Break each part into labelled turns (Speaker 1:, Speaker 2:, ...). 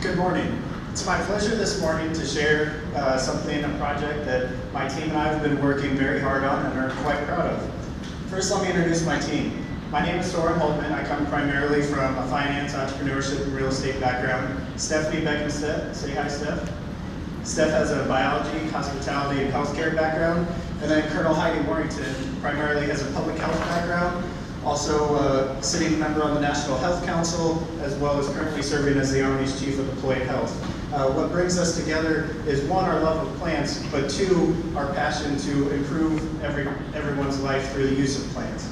Speaker 1: Good morning. It's my pleasure this morning to share a project that my team and I have been working very hard on and are quite proud of. First, let me introduce my team. My name is Cedar. I come primarily from a finance, entrepreneurship, and real estate background. Stephanie Beckenstedt, say hi, Steph. Steph has a biology, hospitality, and healthcare background. And then Colonel Heidi Warrington primarily has a public health background, also a sitting member on the National Health Council, as well as currently serving as the Army's Chief of Employee Health. What brings us together is one, our love of plants, but two, our passion to improve everyone's life through the use of plants.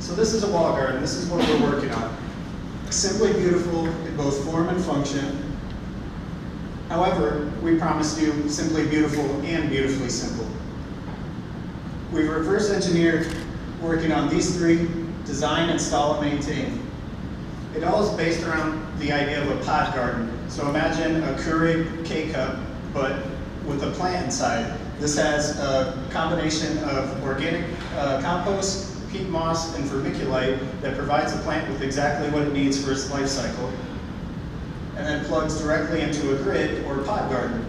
Speaker 1: So this is a wall garden. This is what we're working on. Simply beautiful in both form and function. However, we promised you simply beautiful and beautifully simple. We've reverse engineered working on these three: design, install, and maintain. It all is based around the idea of a pod garden. So imagine a Keurig K-cup, but with a plant inside. This has a combination of organic compost, peat moss, and vermiculite that provides the plant with exactly what it needs for its life cycle, and then plugs directly into a grid or pod garden.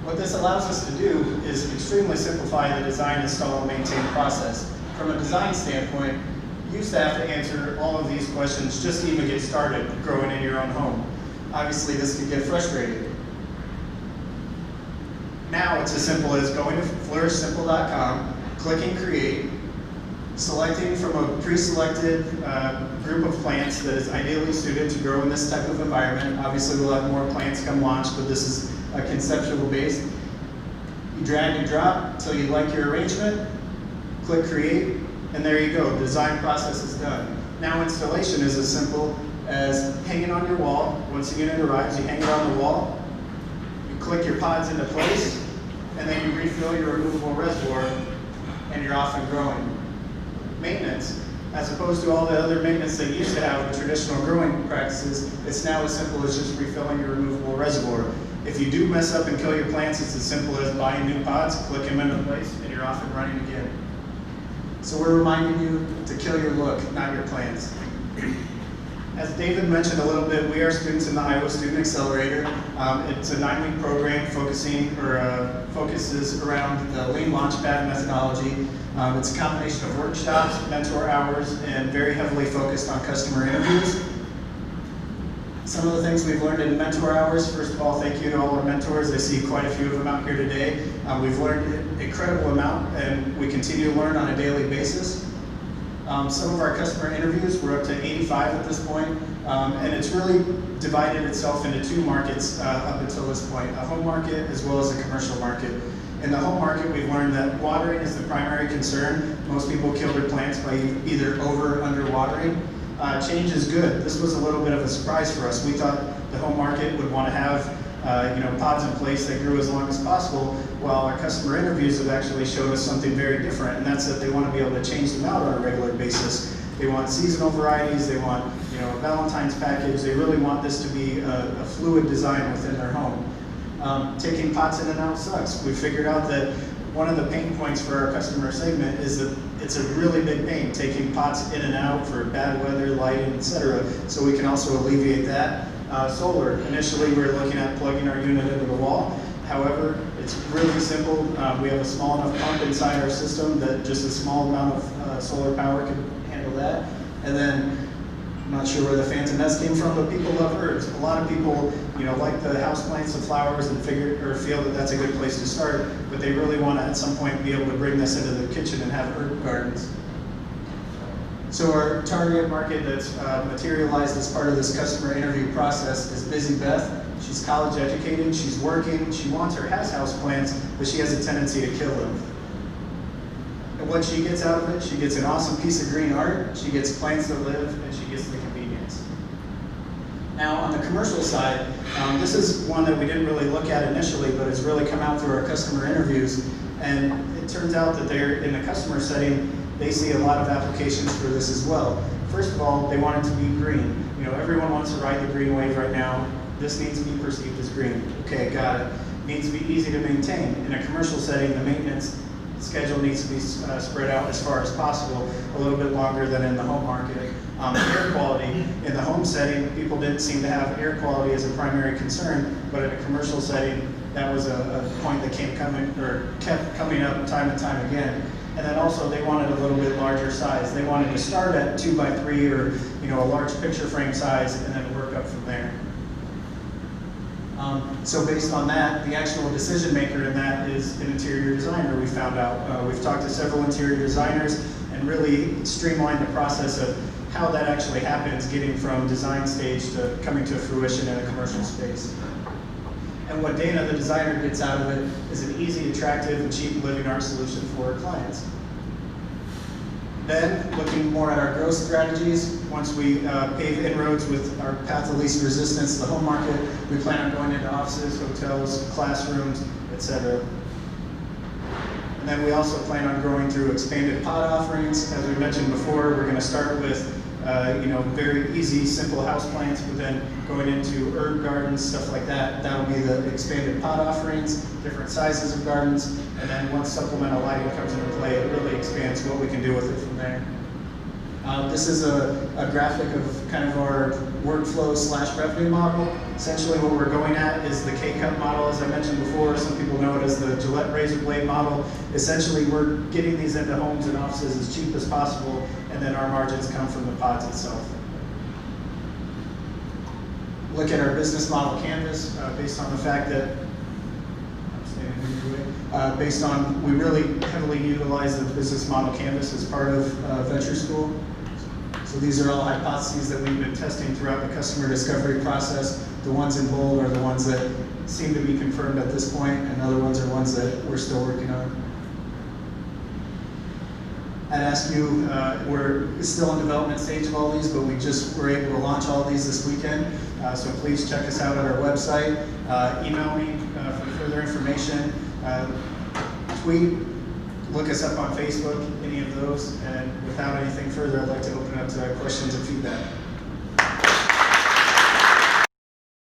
Speaker 1: What this allows us to do is extremely simplify the design, install, and maintain process. From a design standpoint, you used to have to answer all of these questions just to even get started growing in your own home. Obviously, this could get frustrating. Now it's as simple as going to flourishsimple.com, clicking create, selecting from a pre-selected group of plants that is ideally suited to grow in this type of environment. Obviously, we'll have more plants come launch, but this is a conceptual base. You drag and drop until you like your arrangement, click create, and there you go. The design process is done. Now installation is as simple as hanging on your wall. Once the unit arrives, you hang it on the wall, you click your pods into place, and then you refill your removable reservoir, and you're off and growing. Maintenance, as opposed to all the other maintenance that you used to have with traditional growing practices, it's now as simple as just refilling your removable reservoir. If you do mess up and kill your plants, it's as simple as buying new pods, click them into place, and you're off and running again. So we're reminding you to kill your look, not your plants. As David mentioned a little bit, we are students in the Iowa Student Accelerator. It's a 9-week program focuses around the Lean Launchpad methodology. It's a combination of workshops, mentor hours, and very heavily focused on customer interviews. Some of the things we've learned in mentor hours: first of all, thank you to all our mentors. I see quite a few of them out here today. We've learned an incredible amount, and we continue to learn on a daily basis. Some of our customer interviews, we're up to 85 at this point, and it's really divided itself into two markets up until this point: a home market as well as a commercial market. In the home market, we've learned that watering is the primary concern. Most people kill their plants by either over or under watering. Change is good. This was a little bit of a surprise for us. We thought the home market would want to have pods in place that grew as long as possible, while our customer interviews have actually showed us something very different, and that's that they want to be able to change them out on a regular basis. They want seasonal varieties, they want a Valentine's package. They really want this to be a fluid design within their home. Taking pots in and out sucks. We figured out that one of the pain points for our customer segment is that it's a really big pain, taking pots in and out for bad weather, lighting, etc. So we can also alleviate that. Solar. Initially, we were looking at plugging our unit into the wall. However, it's really simple. We have a small enough pump inside our system that just a small amount of solar power can handle that. And then, I'm not sure where the Phantom S came from, but people love herbs. A lot of people, like the houseplants and flowers and feel that that's a good place to start, but they really want to at some point be able to bring this into their kitchen and have herb gardens. So our target market that's materialized as part of this customer interview process is Busy Beth. She's college educated, she's working, she wants or has houseplants, but she has a tendency to kill them. And what she gets out of it, she gets an awesome piece of green art, she gets plants that live, and she gets the convenience. Now on the commercial side, this is one that we didn't really look at initially, but it's really come out through our customer interviews, and it turns out that they're in the customer setting, they see a lot of applications for this as well. First of all, they want it to be green. Everyone wants to ride the green wave right now. This needs to be perceived as green. Okay, got it. Needs to be easy to maintain. In a commercial setting, the maintenance schedule needs to be spread out as far as possible, a little bit longer than in the home market. Air quality. In the home setting, people didn't seem to have air quality as a primary concern, but in a commercial setting, that was a point that kept coming up time and time again. And then also they wanted a little bit larger size. They wanted to start at 2x3 or a large picture frame size and then work up from there. So based on that, the actual decision maker in that is an interior designer, we found out. We've talked to several interior designers and really streamlined the process of how that actually happens, getting from design stage to coming to fruition in a commercial space. And what Dana, the designer, gets out of it is an easy, attractive, and cheap living art solution for our clients. Then, looking more at our growth strategies, once we pave inroads with our path of least resistance, the home market, we plan on going into offices, hotels, classrooms, etc. And then we also plan on growing through expanded pod offerings. As we mentioned before, we're going to start with very easy, simple houseplants, but then going into herb gardens, stuff like that. That'll be the expanded pot offerings, different sizes of gardens, and then once supplemental lighting comes into play, it really expands what we can do with it from there. This is a graphic of kind of our workflow / revenue model. Essentially what we're going at is the K-cup model, as I mentioned before. Some people know it as the Gillette razor blade model. Essentially we're getting these into homes and offices as cheap as possible, and then our margins come from the pods itself. Look at our business model canvas based on the fact that we really heavily utilize the business model canvas as part of venture school. So these are all hypotheses that we've been testing throughout the customer discovery process. The ones in bold are the ones that seem to be confirmed at this point, and other ones are ones that we're still working on. I'd ask you, we're still in development stage of all these, but we just were able to launch all of these this weekend. So please check us out at our website. Email me for further information. Tweet, look us up on Facebook, any of those. And without anything further, I'd like to open up to questions and feedback.